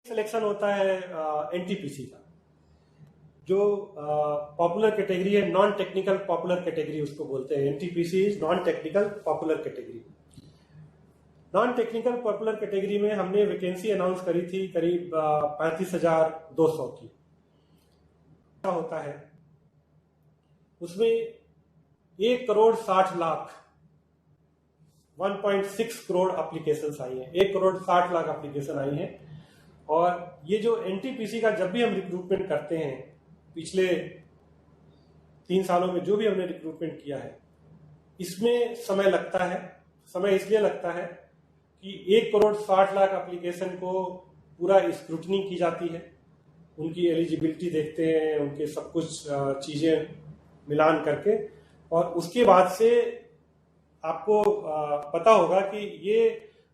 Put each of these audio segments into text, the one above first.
Selection होता है NTPC का, जो पॉपुलर कैटेगरी है, नॉन टेक्निकल पॉपुलर कैटेगरी उसको बोलते हैं। NTPC is non technical popular category. Non technical popular category में हमने वैकेंसी अनाउंस करी थी करीब 35,200 की। क्या होता है उसमें 1,60,00,000 1.6 करोड़ एप्लीकेशंस आई हैं। 1,60,00,000 एप्लीकेशन आई हैं। और ये जो एनटीपीसी का जब भी हम रिक्रूटमेंट करते हैं, पिछले 3 सालों में जो भी हमने रिक्रूटमेंट किया है, इसमें समय लगता है। समय इसलिए लगता है कि 1,60,00,000 एप्लीकेशन को पूरा स्क्रूटनी की जाती है, उनकी एलिजिबिलिटी देखते हैं, उनके सब कुछ चीजें मिलान करके, और उसके बाद से आपको पता होगा कि ये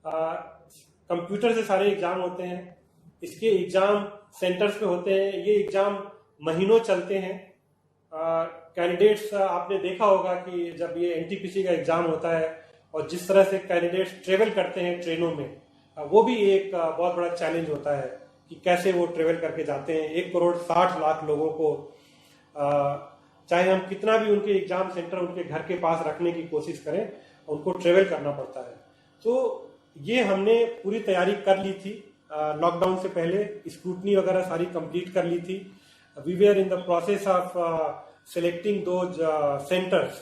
कंप्यूटर से सारे एग्जाम होते हैं। इसके एग्जाम सेंटर्स पे होते हैं। ये एग्जाम महीनों चलते हैं। कैंडिडेट्स आपने देखा होगा कि जब ये एनटीपीसी का एग्जाम होता है और जिस तरह से कैंडिडेट्स ट्रेवल करते हैं ट्रेनों में, वो भी एक बहुत बड़ा चैलेंज होता है कि कैसे वो ट्रेवल करके जाते हैं। 1,60,00,000 लोगों को चाहे हम कितना भी उनके एग्जाम सेंटर उनके घर के पास रखने की कोशिश करें, उनको ट्रेवल करना पड़ता है। तो ये हमने पूरी तैयारी कर ली थी लॉकडाउन से पहले, स्क्रूटनी वगैरह सारी कंप्लीट कर ली थी। We were in the process of selecting those centres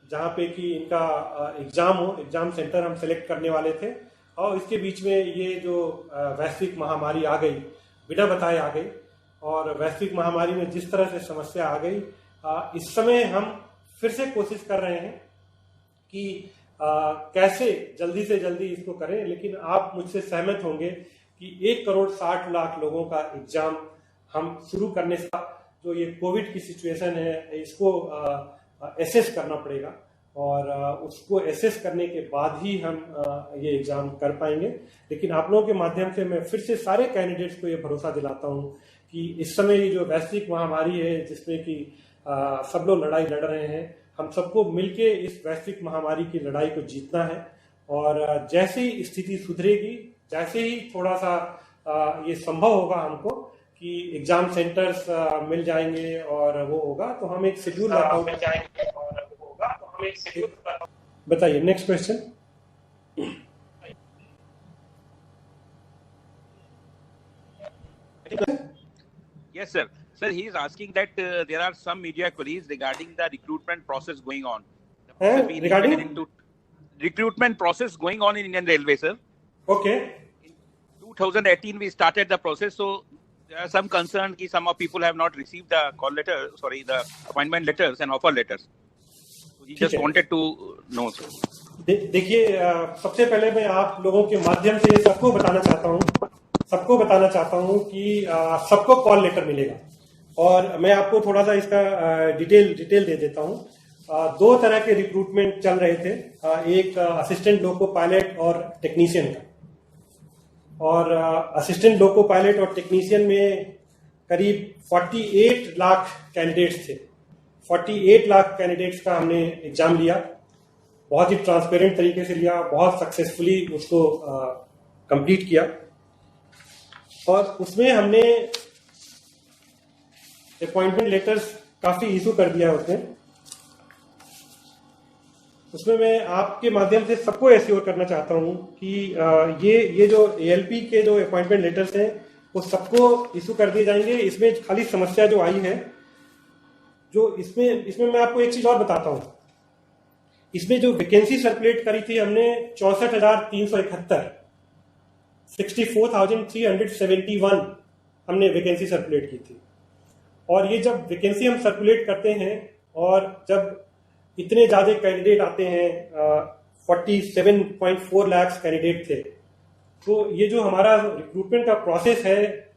जहाँ पे कि इनका एग्जाम हो। एग्जाम सेंटर हम सिलेक्ट करने वाले थे, और इसके बीच में ये जो वैश्विक महामारी आ गई, बिना बताए आ गई, और वैश्विक महामारी में जिस तरह से समस्या आ गई, इस समय हम फिर से कोशिश कर रहे हैं कि कैसे जल्दी से जल्दी इसको करें। लेकिन आप मुझसे सहमत होंगे कि 1,60,00,000 लोगों का एग्जाम हम शुरू करने से, जो ये कोविड की सिचुएशन है, इसको एसेस करना पड़ेगा, और उसको एसेस करने के बाद ही हम ये एग्जाम कर पाएंगे। लेकिन आप लोगों के माध्यम से मैं फिर से सारे कैंडिडेट्स को ये भरोसा दिलाता हूँ कि इस समय ये जो वैश्विक महामारी है, जिसमें कि सब लोग लड़ाई लड़ रहे हैं, हम सबको मिलके इस वैश्विक महामारी की लड़ाई को जीतना है। और जैसे ही स्थिति सुधरेगी, जैसे ही थोड़ा सा ये संभव होगा हमको कि एग्जाम सेंटर्स मिल जाएंगे और वो होगा, तो हम एक शेड्यूल वर्कआउट जाएंगे और वो होगा, तो हम एक शेड्यूल। बताइए next question. Yes, sir. Sir, he is asking that there are some media queries regarding the recruitment process going on. Regarding into recruitment process going on in Indian Railway, sir. Okay. In 2018, we started the process, so there are some concern that some of people have not received the the appointment letters and offer letters. So he just wanted to know, sir. देखिए, सबसे पहले मैं आप लोगों के माध्यम से सबको बताना चाहता हूं कि सबको कॉल लेटर मिलेगा। और मैं आपको थोड़ा सा इसका डिटेल दे देता हूं। 2 तरह के रिक्रूटमेंट चल रहे थे, एक असिस्टेंट लोको पायलट और टेक्नीशियन का। और असिस्टेंट लोको पायलट और टेक्नीशियन में करीब 48 लाख कैंडिडेट्स थे। 48 लाख कैंडिडेट्स का हमने एग्जाम लिया, बहुत ही ट्रांसपेरेंट तरीके से लिया, बहुत सक्सेसफुली उसको कंप्लीट किया। और उसमें हमने अपॉइंटमेंट लेटर्स काफी इशू कर दिया उसमें मैं आपके माध्यम से सबको एश्योर करना चाहता हूं कि ये जो एएलपी के जो अपॉइंटमेंट लेटर्स हैं, वो सबको इशू कर दिए जाएंगे। इसमें खाली समस्या जो आई है, जो इसमें मैं आपको एक चीज और बताता हूं। इसमें जो वैकेंसी सर्कुलेट करी थी हमने 64,371, 64,371 हमने वैकेंसी सर्कुलेट की थी। और ये जब वैकेंसी हम सर्कुलेट करते हैं और जब इतने ज्यादा कैंडिडेट आते हैं, 47.4 लाख कैंडिडेट थे, तो ये जो हमारा रिक्रूटमेंट का प्रोसेस है,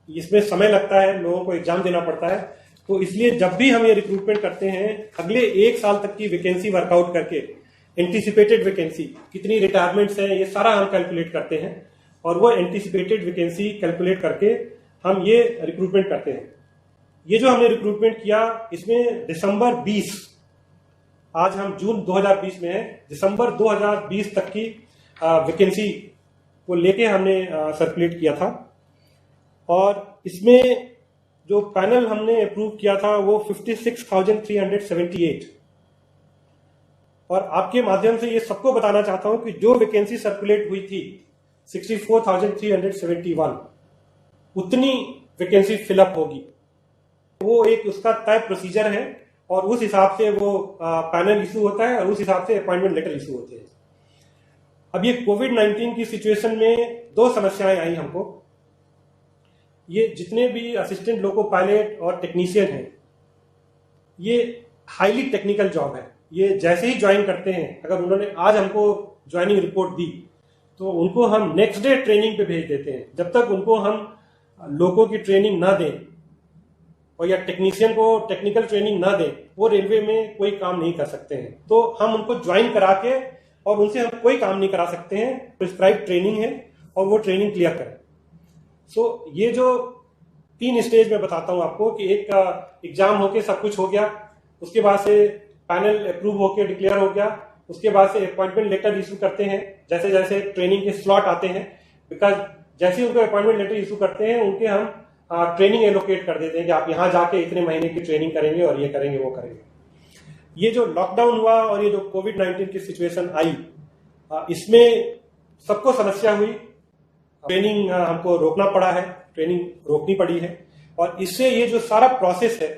इसमें समय लगता है, लोगों को एग्जाम देना पड़ता है। तो इसलिए जब भी हम ये रिक्रूटमेंट करते हैं, अगले 1 साल तक की वैकेंसी वर्कआउट करके, एंटीसिपेटेड वैकेंसी कितनी रिटायरमेंट्स हैं, ये सारा हम कैलकुलेट करते हैं, और वो एंटीसिपेटेड वैकेंसी कैलकुलेट करके हम ये रिक्रूटमेंट करते हैं। ये जो हमने रिक्रूटमेंट किया, इसमें दिसंबर 20, आज हम जून 2020 में हैं, दिसंबर 2020 तक की वैकेंसी को लेके हमने सर्कुलेट किया था। और इसमें जो पैनल हमने अप्रूव किया था वो 56,378, और आपके माध्यम से ये सबको बताना चाहता हूं कि जो वैकेंसी सर्कुलेट हुई थी 64,371, उतनी वैकेंसी फिलअप होगी। वो एक उसका तय प्रोसीजर है और उस हिसाब से वो पैनल इशू होता है और उस हिसाब से अपॉइंटमेंट लेटर इशू होते हैं। अब ये कोविड-19 की सिचुएशन में दो समस्याएं आई हमको। ये जितने भी असिस्टेंट लोको पायलट और टेक्नीशियन हैं, ये हाईली टेक्निकल जॉब है। ये जैसे ही ज्वाइन करते हैं, अगर उन्होंने आज हमको ज्वाइनिंग रिपोर्ट दी तो उनको हम नेक्स्ट डे ट्रेनिंग पे भेज देते हैं। जब तक उनको हम लोगों की ट्रेनिंग ना दें और या टेक्नीशियन को टेक्निकल ट्रेनिंग ना दें, वो रेलवे में कोई काम नहीं कर सकते हैं। तो हम उनको ज्वाइन करा के और उनसे हम कोई काम नहीं करा सकते हैं। प्रिस्क्राइब ट्रेनिंग है और वो ट्रेनिंग क्लियर करें। सो ये जो 3 स्टेज में बताता हूं आपको कि एक एग्जाम होके सब कुछ हो गया, उसके बाद से पैनल अप्रूव होके डिक्लेयर हो गया, उसके बाद से अपॉइंटमेंट लेटर इशू करते हैं जैसे जैसे ट्रेनिंग के स्लॉट आते हैं। बिकॉज जैसे ही उनको अपॉइंटमेंट लेटर इशू करते हैं उनके हम ट्रेनिंग एलोकेट कर देते हैं कि आप यहाँ जाके इतने महीने की ट्रेनिंग करेंगे और ये करेंगे वो करेंगे। ये जो लॉकडाउन हुआ और ये जो कोविड-19 की सिचुएशन आई, इसमें सबको समस्या हुई। ट्रेनिंग हमको रोकना पड़ा है, ट्रेनिंग रोकनी पड़ी है और इससे ये जो सारा प्रोसेस है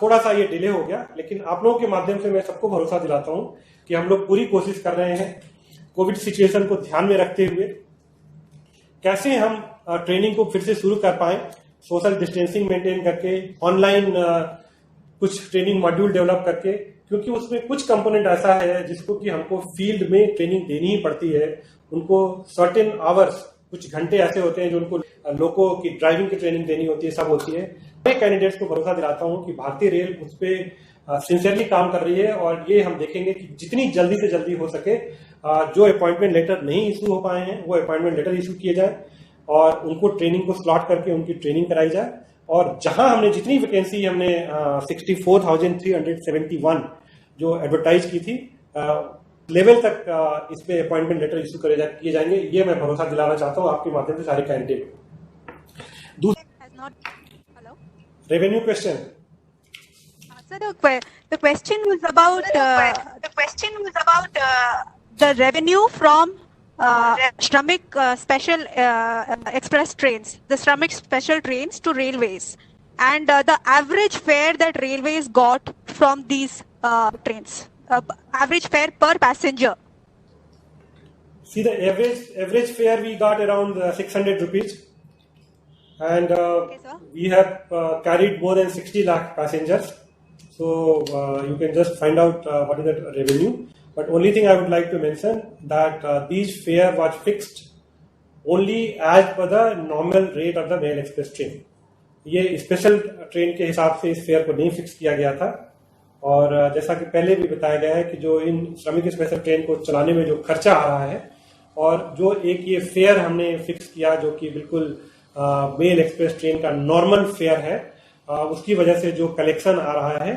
थोड़ा सा ये डिले हो गया। लेकिन आप लोगों के माध्यम से मैं सबको भरोसा दिलाता हूं कि हम लोग पूरी कोशिश कर रहे हैं कोविड सिचुएशन को ध्यान में रखते हुए कैसे हम ट्रेनिंग को फिर से शुरू कर पाए, सोशल डिस्टेंसिंग मेंटेन करके, ऑनलाइन कुछ ट्रेनिंग मॉड्यूल डेवलप करके, क्योंकि उसमें कुछ कंपोनेंट ऐसा है जिसको कि हमको फील्ड में ट्रेनिंग देनी ही पड़ती है। उनको सर्टेन आवर्स, कुछ घंटे ऐसे होते हैं जो उनको लोगों की ड्राइविंग की ट्रेनिंग देनी होती है, सब होती है। मैं कैंडिडेट्स को भरोसा दिलाता हूं कि भारतीय रेल उस पर सिंसियरली काम कर रही है और ये हम देखेंगे कि जितनी जल्दी से जल्दी हो सके जो अपॉइंटमेंट लेटर नहीं इशू हो पाए हैं वो अपॉइंटमेंट लेटर इशू किए जाए और उनको ट्रेनिंग को स्लॉट करके उनकी ट्रेनिंग कराई जाए। और जहां हमने जितनी वैकेंसी हमने 64,371 जो एडवर्टाइज की थी लेवल तक इस पे अपॉइंटमेंट लेटर इशू किए जाएंगे, ये मैं भरोसा दिलाना चाहता हूँ आपके माध्यम से सारे candidate. Revenue question. So the question was about the revenue from Shramik special express trains, the Shramik special trains to railways, and the average fare that railways got from these trains, average fare per passenger. See, the average fare we got around 600 rupees, and Okay, sir. we have carried more than 60 lakh passengers. So you can just find out what is the revenue. But only thing I would like to mention that these fare was fixed only as per the normal rate of the Mail Express train. ये special train के हिसाब से इस fair को नहीं fix किया गया था। और जैसा कि पहले भी बताया गया है कि जो इन श्रमिक स्पेशल ट्रेन को चलाने में जो खर्चा आ रहा है और जो एक ये फेयर हमने फिक्स किया जो कि बिल्कुल मेल एक्सप्रेस ट्रेन का नॉर्मल फेयर है, उसकी वजह से जो कलेक्शन आ रहा है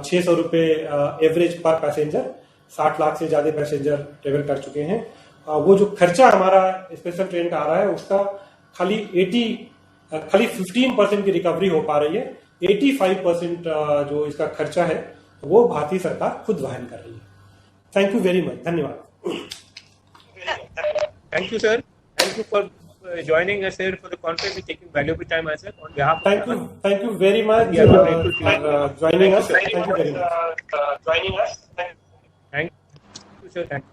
600 रुपये एवरेज पर पैसेंजर, 60 लाख से ज्यादा पैसेंजर ट्रेवल कर चुके हैं। वो जो खर्चा हमारा स्पेशल ट्रेन का आ रहा है उसका खाली 15% की रिकवरी हो पा रही है। 85% जो इसका खर्चा है वो भारतीय सरकार खुद वहन कर रही है। थैंक यू वेरी मच, धन्यवाद। Thank you, sir. Thank you for joining us here for the conference and taking valuable time as well on behalf of Thank you very much Yeah, for joining us. Thank you very much. Thank you, sir. Thank you.